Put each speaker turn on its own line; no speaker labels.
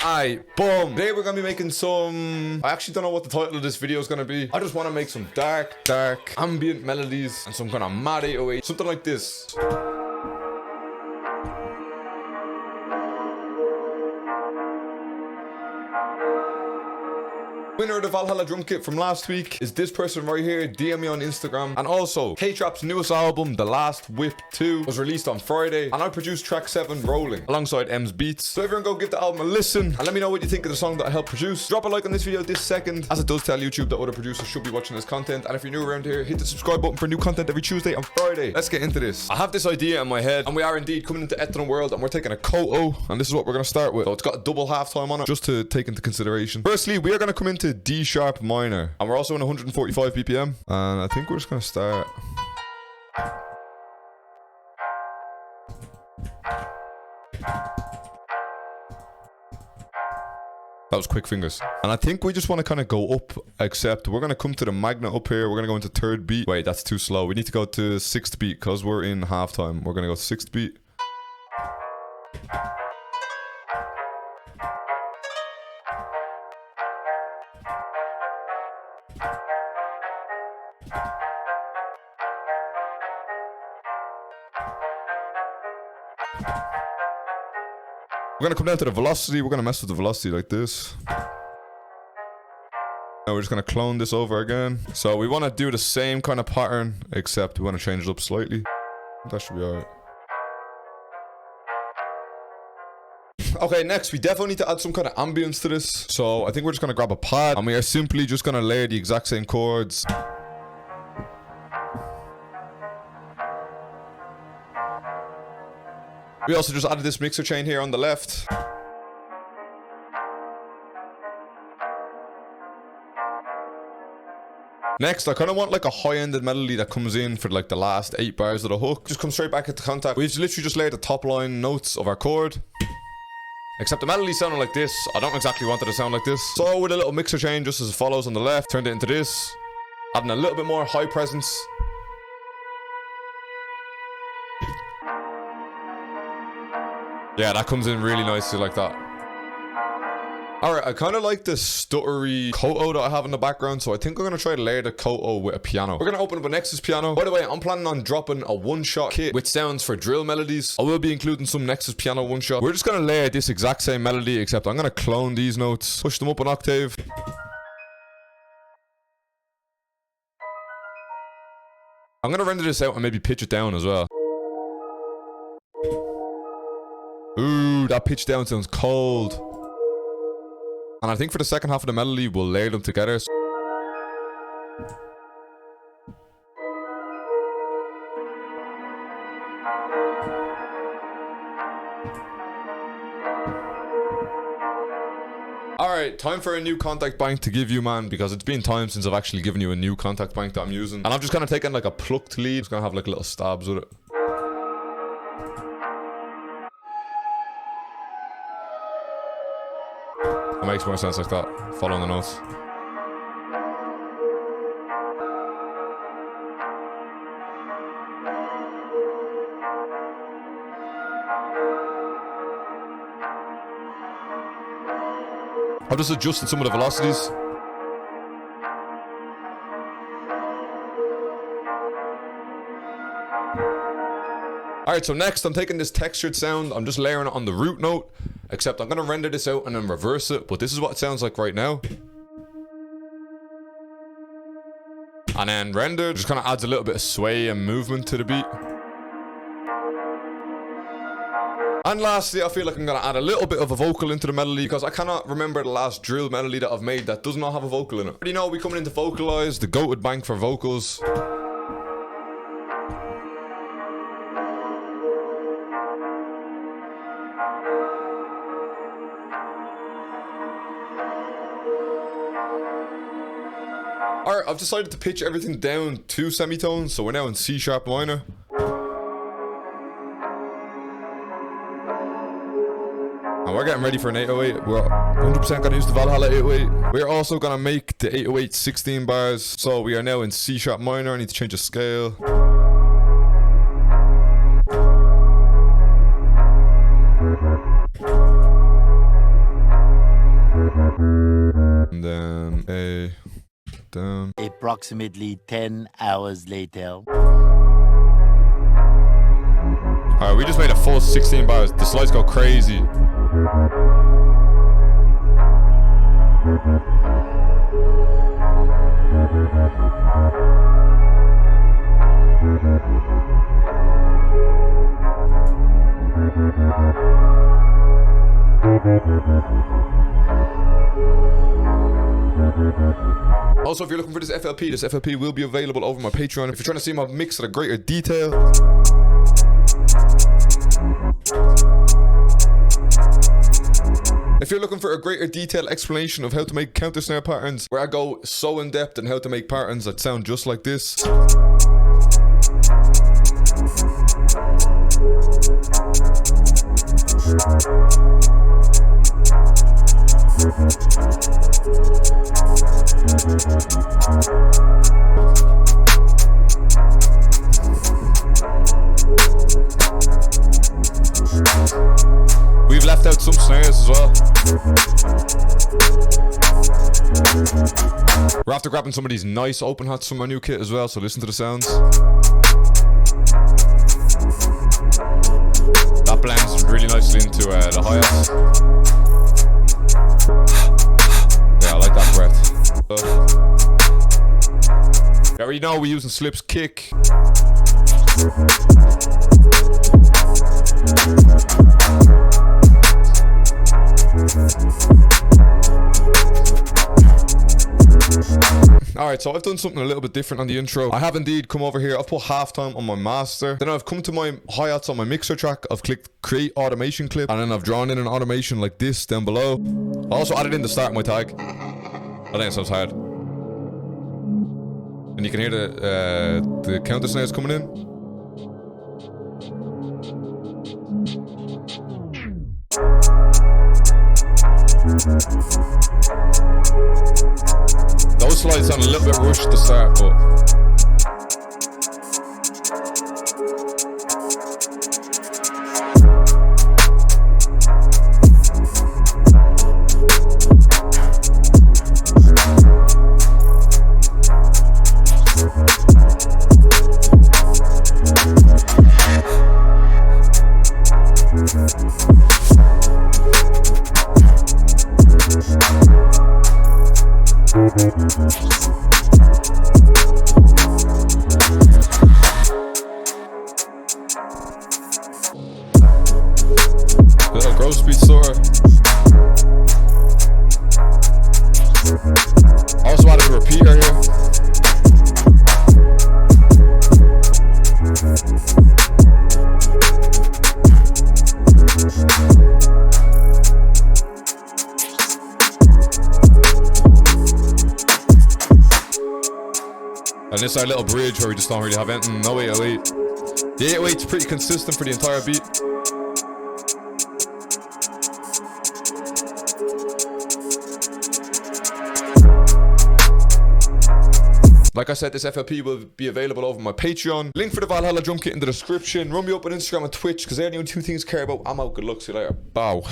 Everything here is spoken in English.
Aye, boom. Today we're gonna be making some... I actually don't know what the title of this video is gonna be. I just want to make some dark ambient melodies and some kind of mad 808, something like this. Winner of the Valhalla drum kit from last week is this person right here. DM me on Instagram. And also, K-Trap's newest album, The Last Whip 2, was released on Friday, and I produced track 7, Rolling, alongside M's beats. So everyone go give the album a listen, and let me know what you think of the song that I helped produce. Drop a like on this video this second, as it does tell YouTube that other producers should be watching this content. And if you're new around here, hit the subscribe button for new content every Tuesday and Friday. Let's get into this. I have this idea in my head, and we are indeed coming into Ethno World, and we're taking a Koto, and this is what we're going to start with. So it's got a double halftime on it, just to take into consideration. Firstly, we are going to come into D sharp minor, and we're also in 145 BPM, and I think we're just gonna start. That was quick fingers. And I think we just want to kind of go up, except we're going to come to the magnet up here. We're going to go into 3rd beat. Wait, that's too slow. We need to go to 6th beat because we're in halftime. We're going to go 6th beat. We're going to come down to the velocity. We're going to mess with the velocity like this. Now we're just going to clone this over again. So we want to do the same kind of pattern, except we want to change it up slightly. That should be alright. Okay, next, we definitely need to add some kind of ambience to this. So I think we're just going to grab a pad, and we are simply just going to layer the exact same chords. We also just added this mixer chain here on the left. Next, I kind of want like a high-ended melody that comes in for like the last 8 bars of the hook. Just come straight back into contact. We've literally just laid the top line notes of our chord. Except the melody sounded like this. I don't exactly want it to sound like this. So with a little mixer chain just as it follows on the left, turned it into this. Adding a little bit more high presence. Yeah, that comes in really nicely like that. Alright, I kind of like the stuttery Koto that I have in the background, so I think I'm going to try to layer the Koto with a piano. We're going to open up a Nexus piano. By the way, I'm planning on dropping a one-shot kit with sounds for drill melodies. I will be including some Nexus piano one-shot. We're just going to layer this exact same melody, except I'm going to clone these notes, push them up an octave. I'm going to render this out and maybe pitch it down as well. Ooh, that pitch down sounds cold. And I think for the second half of the melody, we'll layer them together. Alright, time for a new contact bank to give you, man, because it's been time since I've actually given you a new contact bank that I'm using. And I'm just kind of taking like a plucked lead. Just gonna have like little stabs with it. It makes more sense like that, following the notes. I've just adjusted some of the velocities. Alright, so next I'm taking this textured sound, I'm just layering it on the root note, except I'm going to render this out and then reverse it, but this is what it sounds like right now. And then render just kind of adds a little bit of sway and movement to the beat. And lastly, I feel like I'm going to add a little bit of a vocal into the melody, because I cannot remember the last drill melody that I've made that does not have a vocal in it. You know, we're coming into Vocalize, the goated bank for vocals. Alright, I've decided to pitch everything down 2 semitones, so we're now in C sharp minor. And we're getting ready for an 808. We're 100% going to use the Valhalla 808. We're also going to make the 808 16 bars. So we are now in C sharp minor. I need to change the scale. And then A, down.
Approximately 10 hours later.
Alright, we just made a full 16 bars. The slides go crazy. Also, if you're looking for this FLP will be available over my Patreon. If you're trying to see my mix at a greater detail. If you're looking for a greater detailed explanation of how to make counter snare patterns, where I go so in depth on how to make patterns that sound just like this. We've left out some snares as well. We're after grabbing some of these nice open hats from my new kit as well, so listen to the sounds. That blends really nicely into the hi-hats. Yeah, I like that breath. You already know we're using Slip's kick. Alright, so I've done something a little bit different on the intro. I have indeed come over here, I've put halftime on my master. Then I've come to my hi-hats on my mixer track. I've clicked create automation clip, and then I've drawn in an automation like this down below. I also added in the start of my tag. I think it sounds hard. And you can hear the counter snares coming in. Those slides sound a little bit rushed to start, but little growth speed soar. Also added a repeater here. And this is our little bridge where we just don't really have anything. No 808. The 808's pretty consistent for the entire beat. Like I said, this FLP will be available over my Patreon. Link for the Valhalla drum kit in the description. Run me up on Instagram and Twitch, because they're the only two things I care about. I'm out. Good luck. See you later. Bow.